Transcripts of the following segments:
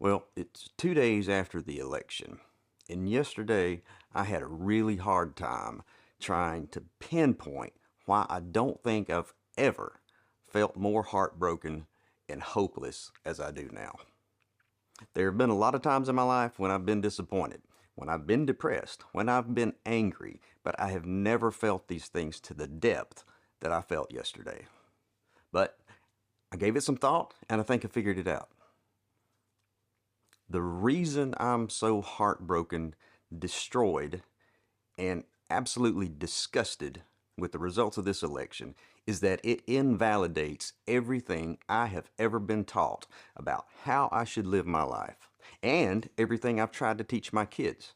Well, it's 2 days after the election, and yesterday I had a really hard time trying to pinpoint why I don't think I've ever felt more heartbroken and hopeless as I do now. There have been a lot of times in my life when I've been disappointed, when I've been depressed, when I've been angry, but I have never felt these things to the depth that I felt yesterday. But I gave it some thought, and I think I figured it out. The reason I'm so heartbroken, destroyed, and absolutely disgusted with the results of this election is that it invalidates everything I have ever been taught about how I should live my life and everything I've tried to teach my kids.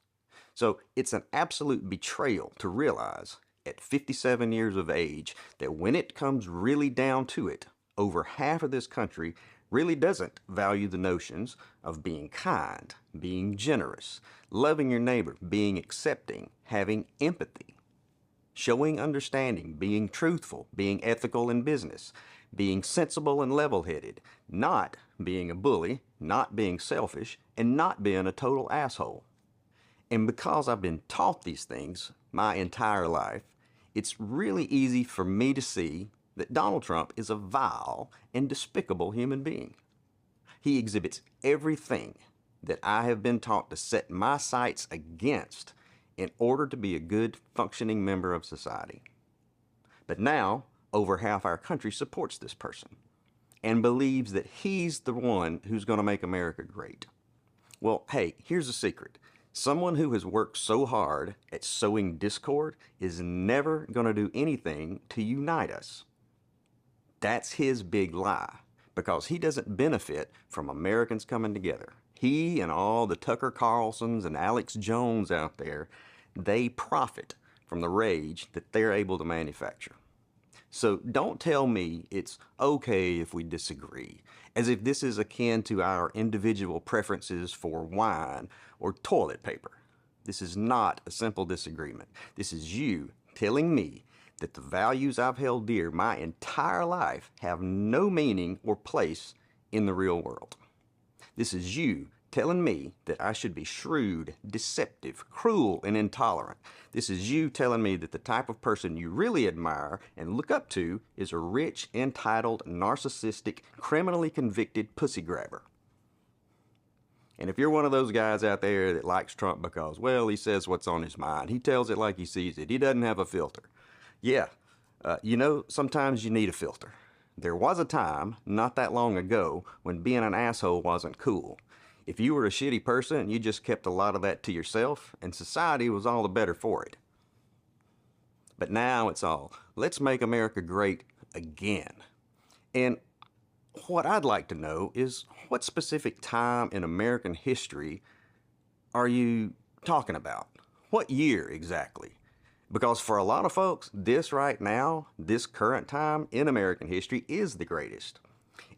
So it's an absolute betrayal to realize at 57 years of age that when it comes really down to it, over half of this country really doesn't value the notions of being kind, being generous, loving your neighbor, being accepting, having empathy, showing understanding, being truthful, being ethical in business, being sensible and level-headed, not being a bully, not being selfish, and not being a total asshole. And because I've been taught these things my entire life, it's really easy for me to see that Donald Trump is a vile and despicable human being. He exhibits everything that I have been taught to set my sights against in order to be a good functioning member of society. But now, over half our country supports this person and believes that he's the one who's going to make America great. Well, hey, here's a secret. Someone who has worked so hard at sowing discord is never going to do anything to unite us. That's his big lie, because he doesn't benefit from Americans coming together. He and all the Tucker Carlsons and Alex Jones out there, they profit from the rage that they're able to manufacture. So don't tell me it's okay if we disagree, as if this is akin to our individual preferences for wine or toilet paper. This is not a simple disagreement. This is you telling me that the values I've held dear my entire life have no meaning or place in the real world. This is you telling me that I should be shrewd, deceptive, cruel, and intolerant. This is you telling me that the type of person you really admire and look up to is a rich, entitled, narcissistic, criminally convicted pussy grabber. And if you're one of those guys out there that likes Trump because, well, he says what's on his mind, he tells it like he sees it, he doesn't have a filter. Yeah, sometimes you need a filter. There was a time, not that long ago, when being an asshole wasn't cool. If you were a shitty person, you just kept a lot of that to yourself, and society was all the better for it. But now it's all, let's make America great again. And what I'd like to know is, what specific time in American history are you talking about? What year exactly? Because for a lot of folks, this right now, this current time in American history is the greatest.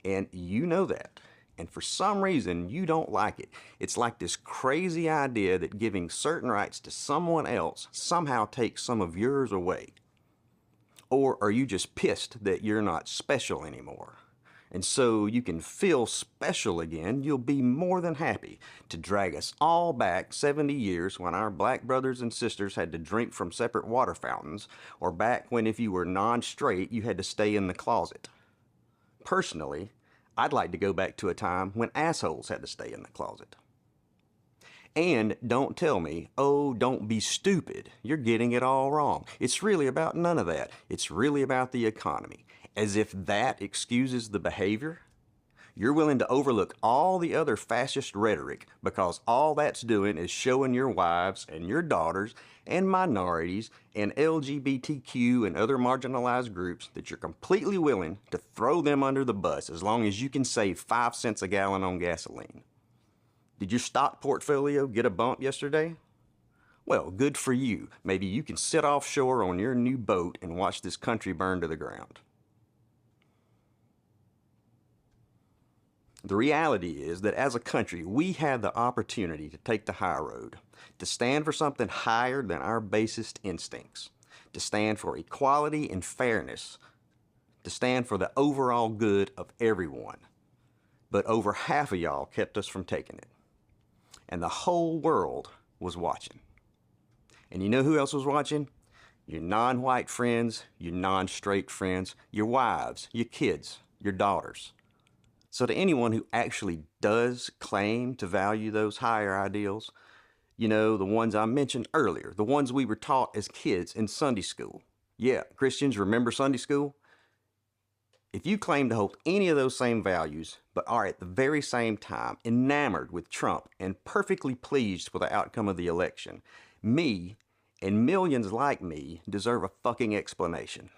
And you know that. And for some reason, you don't like it. It's like this crazy idea that giving certain rights to someone else somehow takes some of yours away. Or are you just pissed that you're not special anymore? And so you can feel special again, you'll be more than happy to drag us all back 70 years when our black brothers and sisters had to drink from separate water fountains, or back when if you were non-straight, you had to stay in the closet. Personally, I'd like to go back to a time when assholes had to stay in the closet. And don't tell me, oh, don't be stupid. You're getting it all wrong. It's really about none of that. It's really about the economy. As if that excuses the behavior. You're willing to overlook all the other fascist rhetoric because all that's doing is showing your wives and your daughters and minorities and LGBTQ and other marginalized groups that you're completely willing to throw them under the bus as long as you can save 5 cents a gallon on gasoline. Did your stock portfolio get a bump yesterday? Well, good for you. Maybe you can sit offshore on your new boat and watch this country burn to the ground. The reality is that as a country, we have the opportunity to take the high road, to stand for something higher than our basest instincts, to stand for equality and fairness, to stand for the overall good of everyone, but over half of y'all kept us from taking it. And the whole world was watching. And you know who else was watching? Your non-white friends, your non-straight friends, your wives, your kids, your daughters. So to anyone who actually does claim to value those higher ideals, you know, the ones I mentioned earlier, the ones we were taught as kids in Sunday school. Yeah, Christians, remember Sunday school? If you claim to hold any of those same values, but are at the very same time enamored with Trump and perfectly pleased with the outcome of the election, me and millions like me deserve a fucking explanation.